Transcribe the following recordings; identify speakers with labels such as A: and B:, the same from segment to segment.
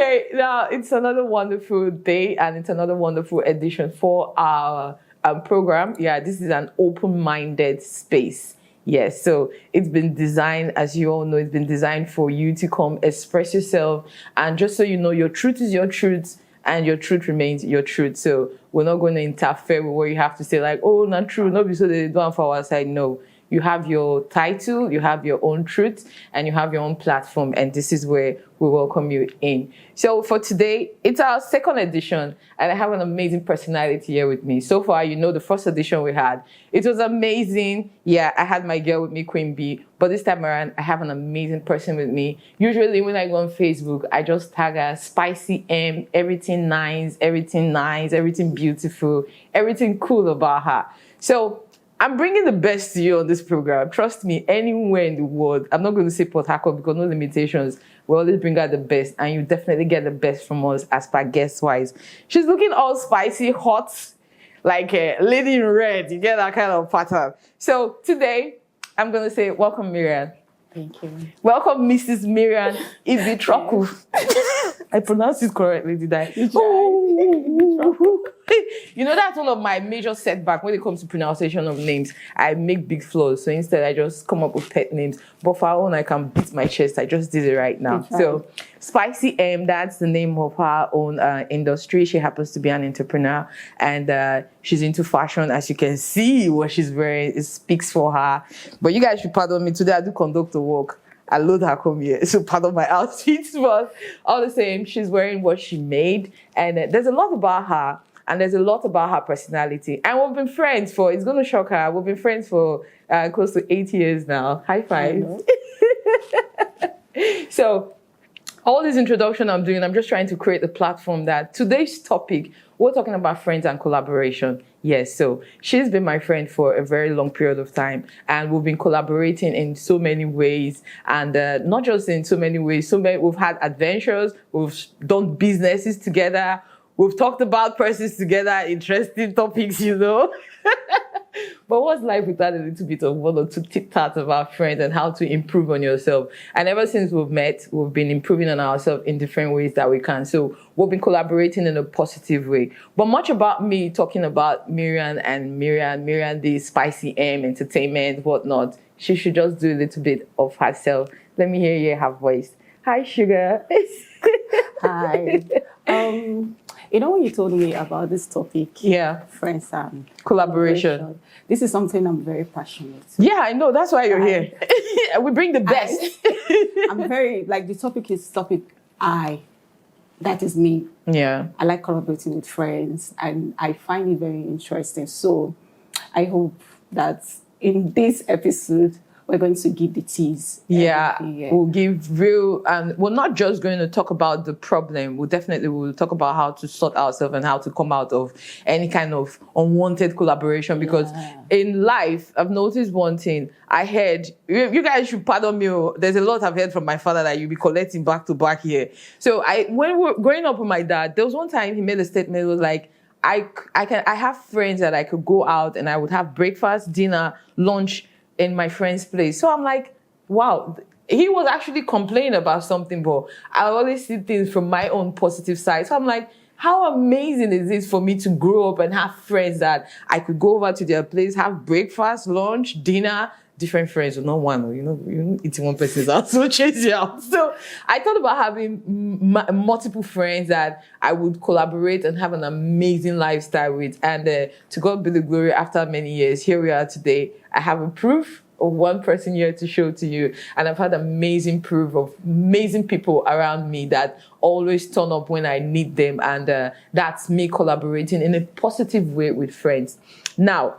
A: Okay, now it's another wonderful day and it's another wonderful edition for our program. Yeah, this is an open-minded space. Yes, so it's been designed, as you all know, it's been designed for you to come express yourself. And just so you know, your truth is your truth and your truth remains your truth. So we're not going to interfere with what you have to say, like, oh, not true, not because they don't for our side. No. You have your title, you have your own truth, and you have your own platform, and this is where we welcome you in. So for today, it's our second edition, and I have an amazing personality here with me. So far, you know, the first edition we had, it was amazing. Yeah, I had my girl with me, Queen B, but this time around, I have an amazing person with me. Usually when I go on Facebook, I just tag her Spicy M, everything nice, everything beautiful, everything cool about her. So I'm bringing the best to you on this program. Trust me, anywhere in the world, I'm not going to say Port Harcourt because no limitations. We always bring out the best, and you definitely get the best from us as per guest-wise. She's looking all spicy, hot, like a lady in red. You get that kind of pattern. So today, I'm going to say, welcome, Mirian.
B: Thank you.
A: Welcome, Mrs. Mirian Ibitroko. I pronounced it correctly, did I? You know, that's one of my major setbacks when it comes to pronunciation of names. I make big flaws, so instead I just come up with pet names. But for our own, I can beat my chest. I just did it right now. So, Spicy M, that's the name of her own industry. She happens to be an entrepreneur, and she's into fashion. As you can see, what she's wearing, it speaks for her. But you guys should pardon me. Today I do conduct the work. I load her come here, so pardon my outfits, but all the same, she's wearing what she made, and there's a lot about her, and there's a lot about her personality. And we've been friends for, it's going to shock her, we've been friends for close to 8 years now. High five. So, all this introduction I'm doing, I'm just trying to create a platform that today's topic, we're talking about friends and collaboration. Yes, so she's been my friend for a very long period of time, and we've been collaborating in so many ways, and not just in so many ways, we've had adventures, we've done businesses together, we've talked about persons together, interesting topics, you know. But what's life without a little bit of one or two tit-tats of our friends and how to improve on yourself? And ever since we've met, we've been improving on ourselves in different ways that we can. So we've been collaborating in a positive way. But much about me talking about Mirian and Mirian the Spicy M, entertainment, whatnot. She should just do a little bit of herself. Let me hear her voice. Hi, Sugar.
B: Hi. You know, when you told me about this topic,
A: yeah,
B: friends and
A: collaboration,
B: this is something I'm very passionate.
A: Yeah, I know. That's why you're here. We bring the best.
B: I'm very, like, the topic is that is me.
A: Yeah.
B: I like collaborating with friends, and I find it very interesting. So I hope that in this episode, we're going to give the tease.
A: Yeah, we'll give real, and we're not just going to talk about the problem. We'll talk about how to sort ourselves and how to come out of any kind of unwanted collaboration. Because in life, I've noticed one thing. I heard, you guys should pardon me, there's a lot I've heard from my father that you'll be collecting back to back here. So when we were growing up with my dad, there was one time he made a statement. It was like, I have friends that I could go out and I would have breakfast, dinner, lunch in my friend's place. So I'm like, wow, he was actually complaining about something, but I always see things from my own positive side. So I'm like, how amazing is this for me to grow up and have friends that I could go over to their place, have breakfast, lunch, dinner, different friends, not one, you know, eating one person's house, so change you out. So I thought about having multiple friends that I would collaborate and have an amazing lifestyle with. And to God be the glory, after many years, here we are today. I have a proof of one person here to show to you. And I've had amazing proof of amazing people around me that always turn up when I need them. And that's me collaborating in a positive way with friends. Now,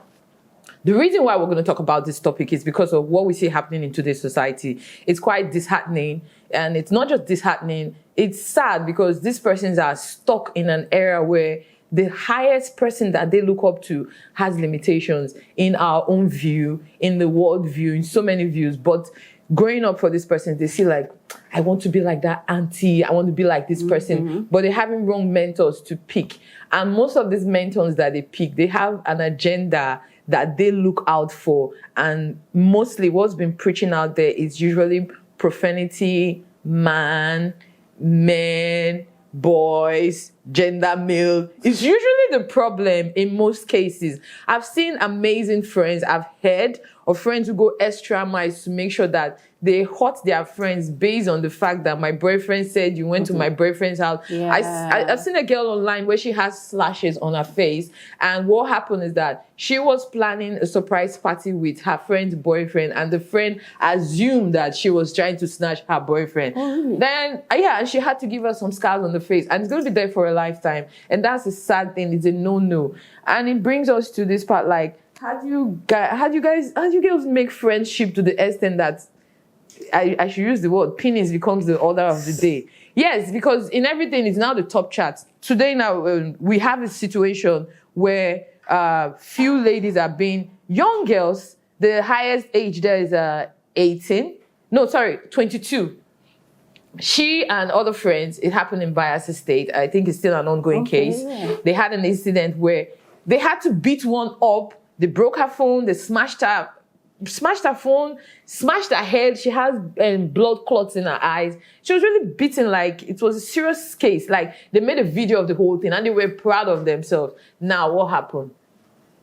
A: the reason why we're going to talk about this topic is because of what we see happening in today's society. It's quite disheartening, and it's not just disheartening, it's sad because these persons are stuck in an era where the highest person that they look up to has limitations in our own view, in the world view, in so many views. But growing up for this person, they see like, I want to be like that auntie, I want to be like this person, but they're having wrong mentors to pick. And most of these mentors that they pick, they have an agenda that they look out for. And mostly what's been preaching out there is usually profanity, men, boys, gender male. It's usually the problem in most cases. I've seen amazing friends. I've heard of friends who go extra miles to make sure that they hurt their friends based on the fact that my boyfriend said you went to my boyfriend's house.
B: Yeah.
A: I've seen a girl online where she has slashes on her face. And what happened is that she was planning a surprise party with her friend's boyfriend, and the friend assumed that she was trying to snatch her boyfriend.
B: Oh, really?
A: Then, and she had to give her some scars on the face, and it's going to be there for a lifetime. And that's a sad thing. It's a no-no. And it brings us to this part, like, how do you girls make friendship to the extent that I should use the word penis becomes the order of the day? Yes, because in everything, it's now the top chart. Today now, we have a situation where few ladies are being, young girls, the highest age there is 18. No, sorry, 22. She and other friends, it happened in Bias State. I think it's still an ongoing case.
B: Yeah.
A: They had an incident where they had to beat one up. They broke her phone. They smashed her phone, smashed her head. She has blood clots in her eyes. She was really beaten. Like, it was a serious case. Like, they made a video of the whole thing and they were proud of themselves. Now, what happened?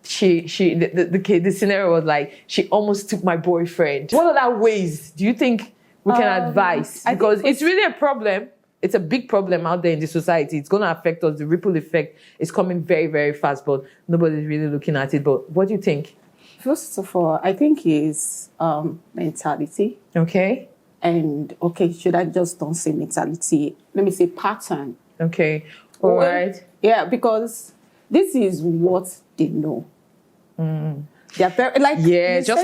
A: The scenario was like, she almost took my boyfriend. What other ways do you think we can advise? Because it's really a problem. It's a big problem out there in the society. It's going to affect us. The ripple effect is coming very, very fast, but nobody's really looking at it. But what do you think?
B: First of all, I think it's mentality.
A: Okay.
B: And, should I just don't say mentality? Let me say pattern.
A: Okay. All right.
B: Yeah, because this is what they know.
A: Just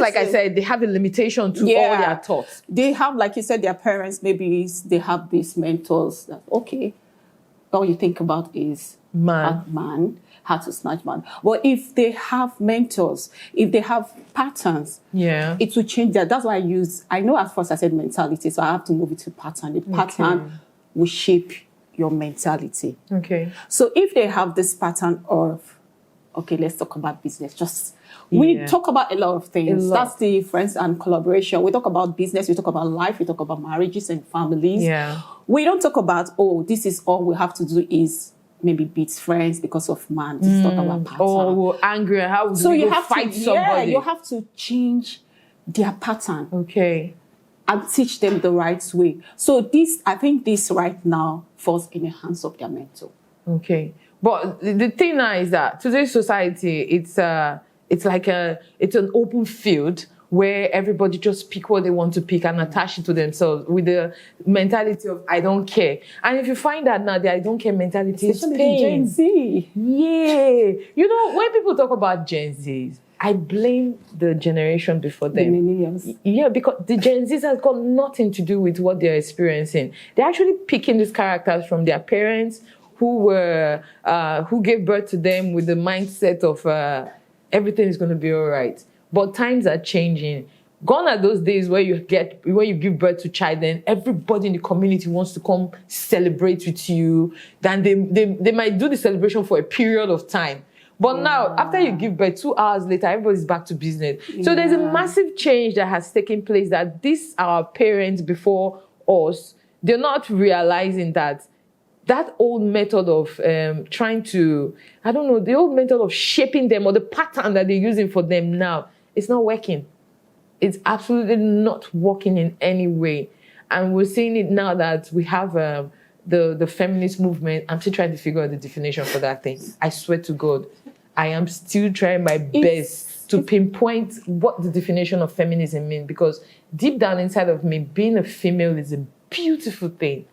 A: like I said, they have a limitation to all their thoughts.
B: They have, like you said, their parents, maybe they have these mentors that, all you think about is man, how to snatch man. But if they have mentors, if they have patterns, it will change that. That's why I know at first I said mentality, so I have to move it to pattern. The pattern will shape your mentality. Okay. So if they have this pattern of, let's talk about business. We talk about a lot of things. That's the friends and collaboration. We talk about business, we talk about life, we talk about marriages and families. Yeah. We don't talk about, this is all we have to do is maybe beat friends because of man. This is not our pattern.
A: We're angry. How do we fight somebody?
B: You have to change their pattern.
A: Okay.
B: And teach them the right way. So I think this right now falls in the hands of their mentor.
A: Okay. But the thing now is that today's society, it's an open field where everybody just pick what they want to pick and attach it to themselves with the mentality of I don't care. And if you find that now, the I don't care mentality is pain.
B: Gen Z.
A: Yeah. You know, when people talk about Gen Zs, I blame the generation before them.
B: The millennials.
A: Yeah, because the Gen Zs has got nothing to do with what they're experiencing. They're actually picking these characters from their parents who gave birth to them with the mindset of everything is going to be all right. But times are changing. Gone are those days where you give birth to child, then everybody in the community wants to come celebrate with you. Then they might do the celebration for a period of time. But now, after you give birth, 2 hours later, everybody's back to business. So there's a massive change that has taken place that our parents before us, they're not realizing that old method of the old method of shaping them or the pattern that they're using for them now, it's not working. It's absolutely not working in any way. And we're seeing it now that we have the feminist movement. I'm still trying to figure out the definition for that thing. I swear to God, I am still trying my best to pinpoint what the definition of feminism means, because deep down inside of me, being a female is a beautiful thing.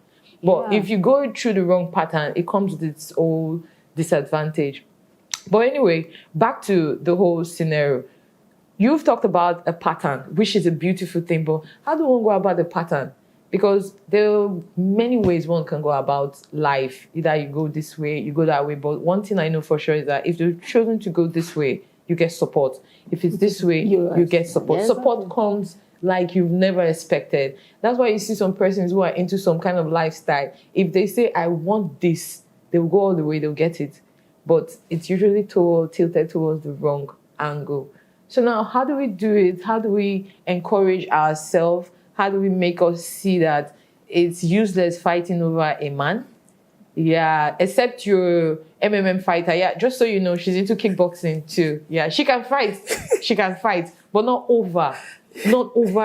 A: But if you go through the wrong pattern, it comes with its own disadvantage. But anyway, back to the whole scenario. You've talked about a pattern, which is a beautiful thing, but how do one go about the pattern? Because there are many ways one can go about life. Either you go this way, you go that way. But one thing I know for sure is that if you're chosen to go this way, you get support. If it's this way, you get support. Support comes like you've never expected. That's why you see some persons who are into some kind of lifestyle. If they say, I want this, they'll go all the way, they'll get it. But it's usually tilted towards the wrong angle. So now, how do we do it? How do we encourage ourselves? How do we make us see that it's useless fighting over a man? Yeah, except your MMA fighter. Yeah, just so you know, she's into kickboxing too. Yeah, she can fight. She can fight, but not over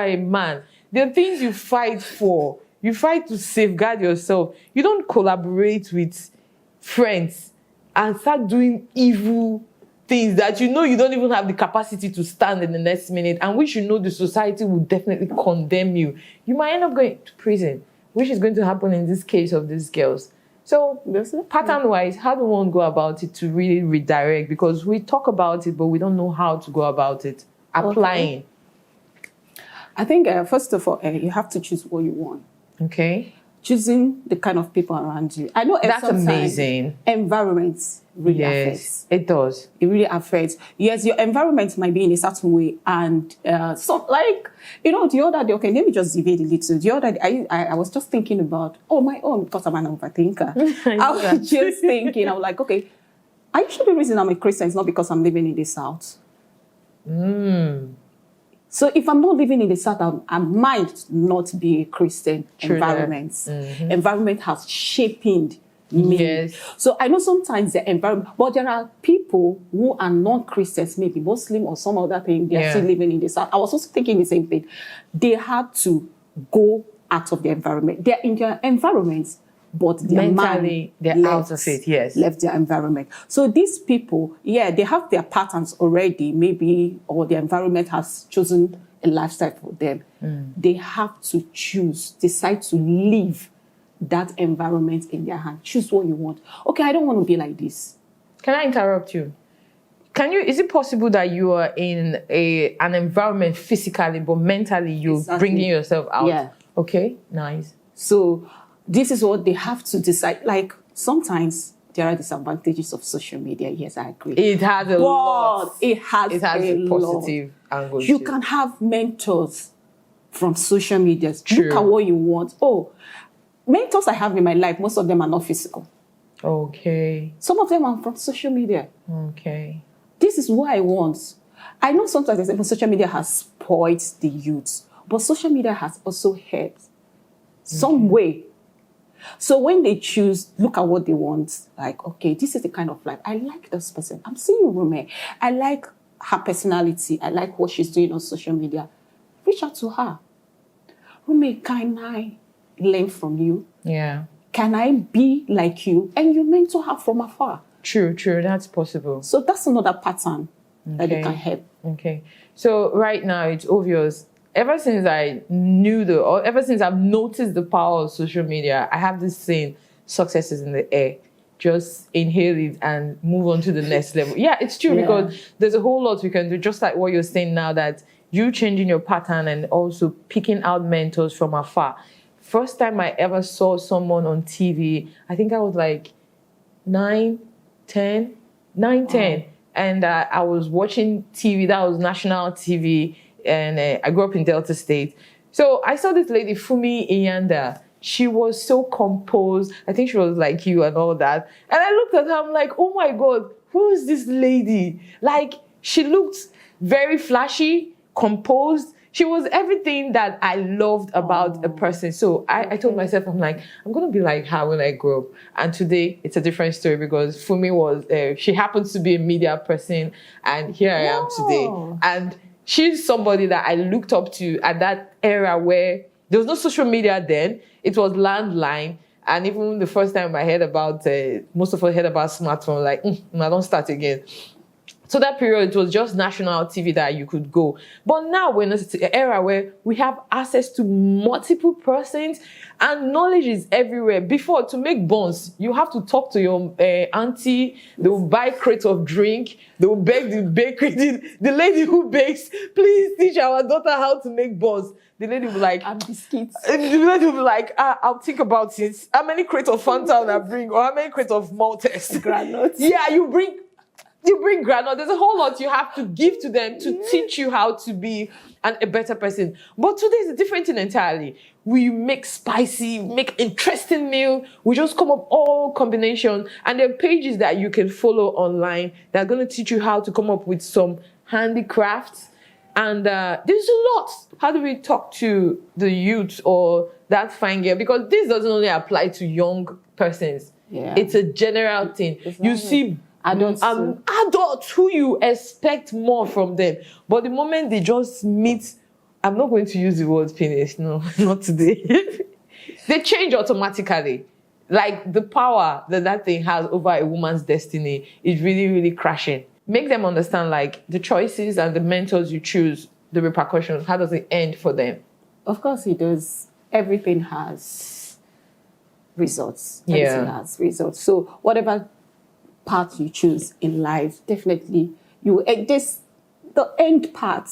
A: a man. The things you fight for, you fight to safeguard yourself. You don't collaborate with friends and start doing evil things that you know you don't even have the capacity to stand in the next minute, and which you know the society will definitely condemn you. You might end up going to prison, which is going to happen in this case of these girls. So pattern-wise, how do one go about it to really redirect? Because we talk about it, but we don't know how to go about it. Applying.
B: Okay. I think, first of all, you have to choose what you want.
A: Okay.
B: Choosing the kind of people around you. I know
A: that's amazing.
B: Environments really affects.
A: It does.
B: It really affects. Yes, your environment might be in a certain way, and so like the other day. Okay, let me just deviate a little. The other day, I was just thinking about my own, because I'm an overthinker. I was just thinking. I was like, okay, I usually the reason I'm a Christian is not because I'm living in the South. So if I'm not living in the South, I might not be a Christian environment. Environment has shaped me.
A: Yes.
B: So I know sometimes the environment, but there are people who are non-Christians, maybe Muslim or some other thing, they're still living in the South. I was also thinking the same thing. They had to go out of the environment. They're in their environments, but their
A: mentally, they're out of it,
B: left their environment. So these people, they have their patterns already, maybe, or the environment has chosen a lifestyle for them. They have to decide to leave that environment in their hand. Choose what you want. Okay, I don't want to be like this.
A: Can I interrupt you? Is it possible that you are in an environment physically, but mentally you're bringing yourself out?
B: Yeah.
A: Okay, nice.
B: So this is what they have to decide. Like, sometimes there are disadvantages of social media. Yes, I agree.
A: It has a lot.
B: It has
A: a positive angle.
B: You can have mentors from social media.
A: True.
B: Look at what you want. Mentors I have in my life, most of them are not physical.
A: Okay.
B: Some of them are from social media.
A: Okay.
B: This is what I want. I know sometimes social media has spoiled the youth, but social media has also helped some way. So when they choose, look at what they want. Like, okay, this is the kind of life. I like this person. I'm seeing Rume. I like her personality. I like what she's doing on social media. Reach out to her. Rume, can I learn from you?
A: Yeah.
B: Can I be like you? And you mentor her from afar.
A: True. That's possible.
B: So that's another pattern that they can help.
A: Okay. So right now it's obvious. Ever since I've noticed the power of social media, I have this saying, success is in the air. Just inhale it and move on to the next level. Yeah, it's true because there's a whole lot we can do, just like what you're saying now, that you changing your pattern and also picking out mentors from afar. First time I ever saw someone on TV, I think I was like 9, 10. And I was watching TV, that was national TV, and I grew up in Delta State. So I saw this lady, Fumi Iyanda. She was so composed. I think she was like you and all that. And I looked at her, I'm like, oh my God, who is this lady? Like, she looked very flashy, composed. She was everything that I loved about a person. So I told myself, I'm like, I'm going to be like her when I grow up. And today, it's a different story because Fumi was, she happens to be a media person. And here I am today. And she's somebody that I looked up to at that era where there was no social media then. It was landline. And even the first time I heard about, most of us heard about smartphone, like, I don't start again. So that period, it was just national TV that you could go. But now we're in an era where we have access to multiple persons and knowledge is everywhere. Before, to make buns, you have to talk to your auntie. They will buy crates of drink. They will beg the bakery. The lady who bakes, please teach our daughter how to make buns. The lady will be like,
B: and biscuits.
A: The lady will be like, I'll think about it. How many crates of Fanta will I bring? Or how many crates of Maltese?
B: Granules.
A: Yeah, you bring granola. There's a whole lot you have to give to them to teach you how to be a better person. But today is a different thing entirely. We make spicy, make interesting meal. We just come up all combination. And there are pages that you can follow online that are going to teach you how to come up with some handicrafts. And there's a lot. How do we talk to the youth or that fine girl? Because this doesn't only apply to young persons.
B: Yeah.
A: It's a general thing. You see adults who you expect more from them. But the moment they just meet, I'm not going to use the word penis, no, not today. They change automatically. Like the power that thing has over a woman's destiny is really, really crashing. Make them understand like the choices and the mentors you choose, the repercussions, how does it end for them?
B: Of course it does. Everything has results. Everything has results. So whatever path you choose in life, definitely the end part.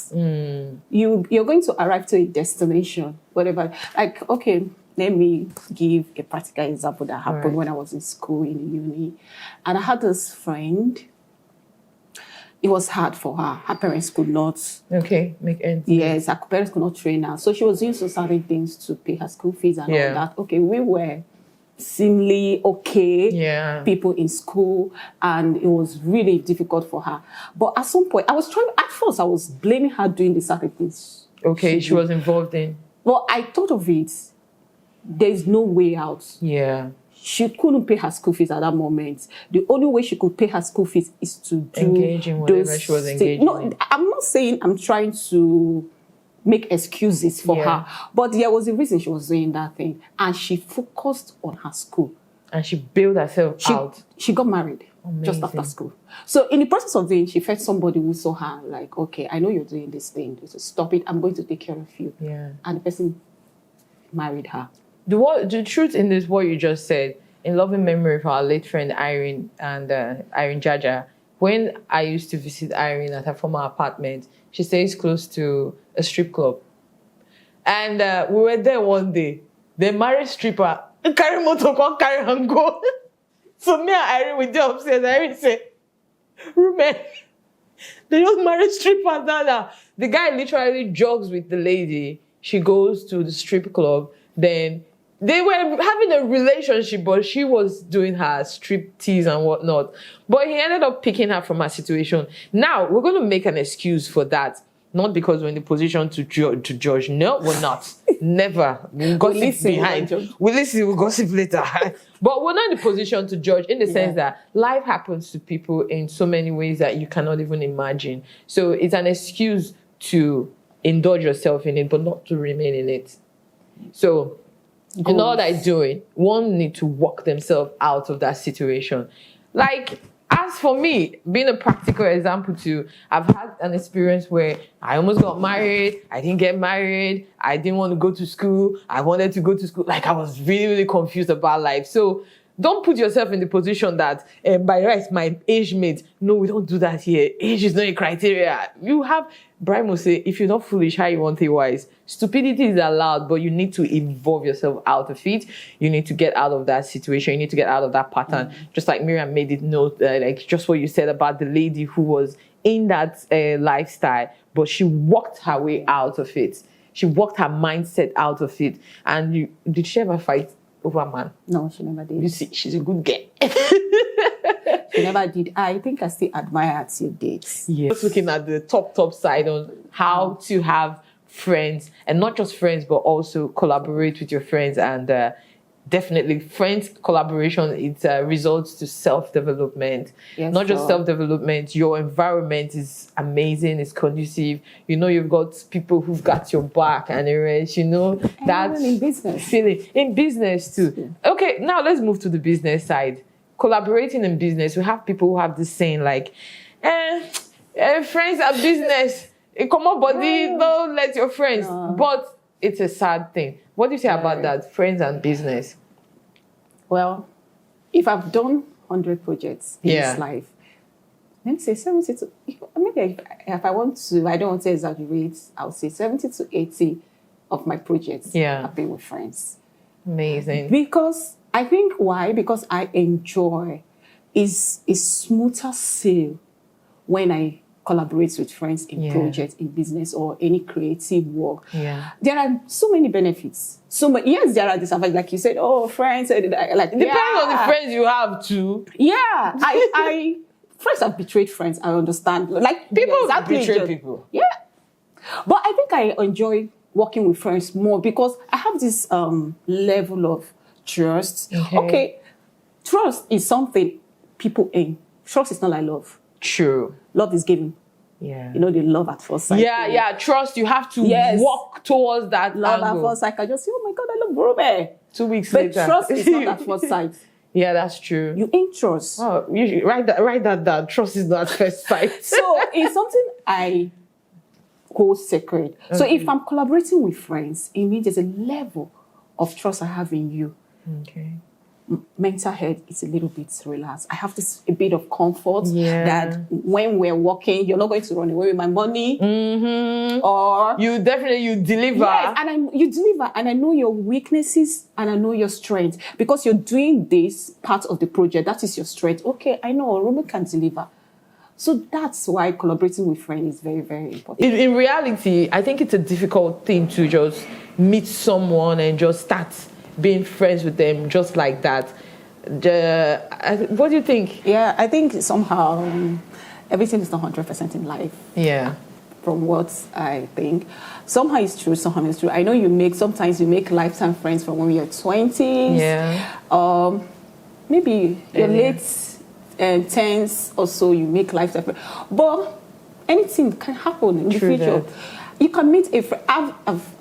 B: You're going to arrive to a destination, whatever. Like, okay, let me give a practical example that happened when I was in school in the uni. And I had this friend. It was hard for her. Her parents could not.
A: Make ends meet.
B: Yes, her parents could not train her. So she was doing certain things to pay her school fees and all that. Okay, we were seemingly people in school, and it was really difficult for her. But at some point, at first I was blaming her doing the certain things.
A: Okay, she was involved in.
B: Well, I thought of it. There's no way out.
A: Yeah.
B: She couldn't pay her school fees at that moment. The only way she could pay her school fees is to do
A: engage in whatever she was engaging in.
B: I'm not saying I'm trying to make excuses for her, but there was a reason she was doing that thing, and she focused on her school.
A: And she built herself out.
B: She got married just after school. So in the process of doing, she felt somebody who saw her like, okay, I know you're doing this thing. So stop it. I'm going to take care of you.
A: Yeah.
B: And the person married her.
A: The truth in this, what you just said, in loving memory of our late friend Irene and Irene Jaja, when I used to visit Irene at her former apartment, she stays close to a strip club. And we were there one day. The married stripper carry motor, come carry and go. So me and Irene were there upstairs. Irene said, Rume, they just married stripper, Dada. The guy literally jogs with the lady. She goes to the strip club. Then they were having a relationship, but she was doing her strip tease and whatnot. But he ended up picking her from her situation. Now, we're going to make an excuse for that. Not because we're in the position to judge. No, we're not. Never. We'll gossip behind. We'll listen, we'll gossip later. But we're not in the position to judge in the sense that life happens to people in so many ways that you cannot even imagine. So it's an excuse to indulge yourself in it, but not to remain in it. So in all that doing, one need to walk themselves out of that situation. Like, as for me, being a practical example too, I've had an experience where I almost got married. I didn't get married. I didn't want to go to school. I wanted to go to school. Like, I was really, really confused about life. So don't put yourself in the position that, by rights, my age mate, no, we don't do that here. Age is not a criteria. You have, Brian will say, if you're not foolish, how you want it wise? Stupidity is allowed, but you need to evolve yourself out of it. You need to get out of that situation. You need to get out of that pattern. Just like Miriam made it note, like just what you said about the lady who was in that lifestyle, but she walked her way out of it. She walked her mindset out of it. And did she ever fight over a man?
B: No, she never did.
A: You see, she's a good girl.
B: She never did. I think I still admire her till dates.
A: Yes. Just looking at the top side on how to have friends, and not just friends, but also collaborate with your friends. And definitely friends collaboration, it results to self-development.
B: Yes,
A: not just self-development, your environment is amazing, it's conducive. You know, you've got people who've got your back and the rest, you know. That's
B: in business.
A: Feeling. In business too. Okay, now let's move to the business side. Collaborating in business, we have people who have this saying like, friends are business. Come on, buddy, don't let your friends. No. But it's a sad thing. What do you say about that, friends and business?
B: Well, if I've done 100 projects in this life, let me say 70 to, maybe if I want to, I don't want to exaggerate, I'll say 70 to 80 of my projects have been with friends.
A: Amazing.
B: Because I think why? Because I enjoy is a smoother sail when I collaborate with friends in projects, in business, or any creative work. Yeah. There are so many benefits. Yes, there are disadvantages. Like you said, friends, like
A: depends on the friends you have too.
B: Yeah. I friends have betrayed friends, I understand. Like people betray people. Yeah. But I think I enjoy working with friends more because I have this level of trust. Okay. trust is something people aim. Trust is not like love.
A: True.
B: Love is giving.
A: Yeah.
B: You know, the love at first sight.
A: Yeah. Trust. You have to walk towards that
B: love
A: angle.
B: at first sight. I just say, oh my God, I love Rume.
A: 2 weeks
B: but
A: later.
B: Trust is not at first sight.
A: Yeah, that's true.
B: You ain't trust.
A: Oh, you should write that down. Trust is not at first sight.
B: So it's something I hold sacred. Okay. So if I'm collaborating with friends, it means there's a level of trust I have in you.
A: Okay.
B: Mental health is a little bit relaxed. I have a bit of comfort that when we're working, you're not going to run away with my money. Or
A: you deliver.
B: Yes, and you deliver, and I know your weaknesses and I know your strength because you're doing this part of the project. That is your strength. Okay, I know Rume can deliver. So that's why collaborating with friends is very, very important.
A: In reality, I think it's a difficult thing to just meet someone and just start being friends with them just like that. What do you think?
B: Yeah, I think somehow everything is not 100% in life.
A: Yeah.
B: From what I think. Somehow it's true, somehow it's true. I know sometimes you make lifetime friends from when you're 20s.
A: Yeah.
B: Maybe your late 10s or so, you make lifetime friends. But anything can happen in the future. That. You can meet a friend.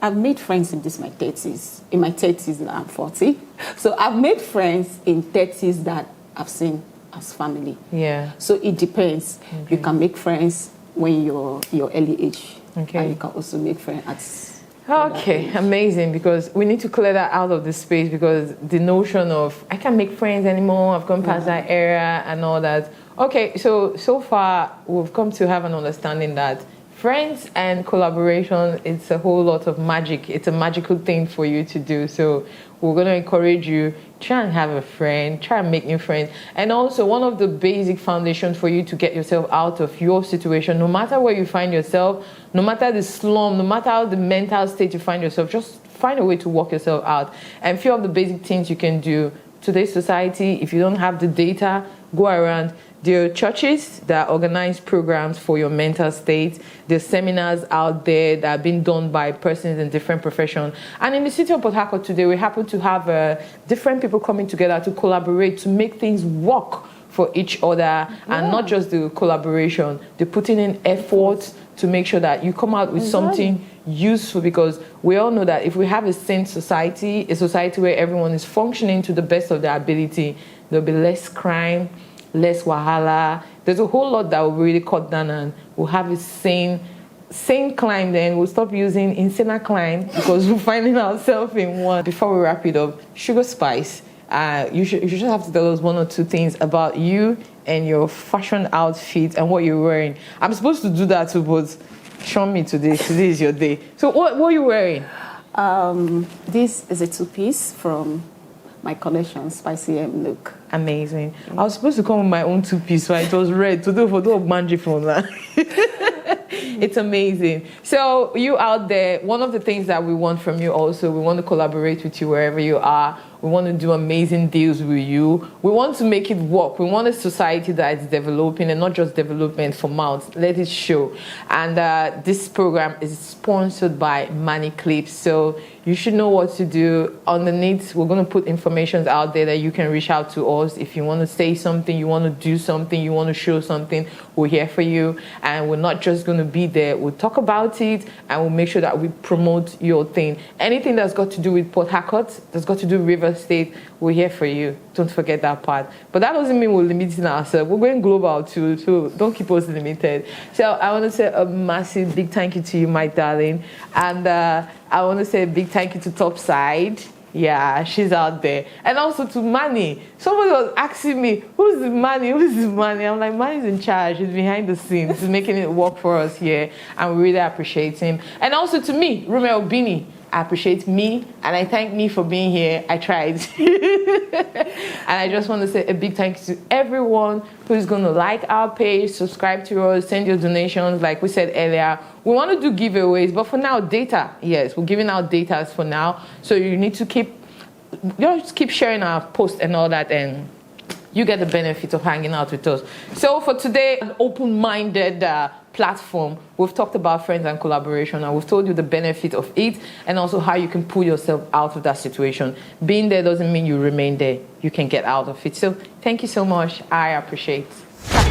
B: I've made friends in my 30s. In my 30s now, I'm 40. So I've made friends in 30s that I've seen as family.
A: Yeah.
B: So it depends. Okay. You can make friends when you're your early age. Okay. And you can also make friends at
A: okay, amazing, because we need to clear that out of the space, because the notion of I can't make friends anymore, I've gone past that era and all that. Okay, so far we've come to have an understanding that friends and collaboration, it's a whole lot of magic. It's a magical thing for you to do. So we're going to encourage you, try and have a friend, try and make new friends. And also one of the basic foundations for you to get yourself out of your situation, no matter where you find yourself, no matter the slum, no matter how the mental state you find yourself, just find a way to work yourself out. And a few of the basic things you can do. Today's society, if you don't have the data, go around. There are churches that organize programs for your mental state. There's seminars out there that are being done by persons in different professions. And in the city of Port Harcourt today, we happen to have different people coming together to collaborate, to make things work for each other. And not just the collaboration, they're putting in effort to make sure that you come out with something useful, because we all know that if we have a sane society, a society where everyone is functioning to the best of their ability, there'll be less crime, less wahala. There's a whole lot that will really cut down, and we'll have a sane climb. Then we'll stop using insane climb because we're finding ourselves in one. Before we wrap it up, Sugar Spice, you should just have to tell us one or two things about you and your fashion outfit and what you're wearing. I'm supposed to do that too, but show me today. Today is your day. So what are you wearing?
B: This is a two-piece from my collection, Spicy M Look.
A: Amazing. I was supposed to come with my own two-piece, so it was red to do for the manji phone. It's amazing. So you out there, one of the things that we want from you also, we want to collaborate with you wherever you are. We want to do amazing deals with you. We want to make it work. We want a society that is developing, and not just development for mouths. Let it show. And this program is sponsored by Manni Clips. So you should know what to do. Underneath, we're going to put information out there that you can reach out to us. If you want to say something, you want to do something, you want to show something, we're here for you. And we're not just going to be there. We'll talk about it, and we'll make sure that we promote your thing. Anything that's got to do with Port Harcourt, that's got to do with River State, we're here for you. Don't forget that part. But that doesn't mean we're limiting ourselves. We're going global too, so don't keep us limited. So I want to say a massive big thank you to you, my darling. And I want to say a big thank you to Topside. Yeah, she's out there. And also to Manni. Somebody was asking me, who's the Manni? Who's the Manni? I'm like, Manni's in charge. He's behind the scenes. He's making it work for us here. And we really appreciate him. And also to me, Rume Ubini. I appreciate me, and I thank me for being here. I tried. And I just want to say a big thank you to everyone who's going to like our page, subscribe to us, send your donations. Like we said earlier, we want to do giveaways, but for now, data. Yes, we're giving out data for now. So you need to keep sharing our posts and all that, and you get the benefit of hanging out with us. So for today, an open-minded platform, we've talked about friends and collaboration, and we've told you the benefit of it and also how you can pull yourself out of that situation. Being there doesn't mean you remain there. You can get out of it. So thank you so much. I appreciate it.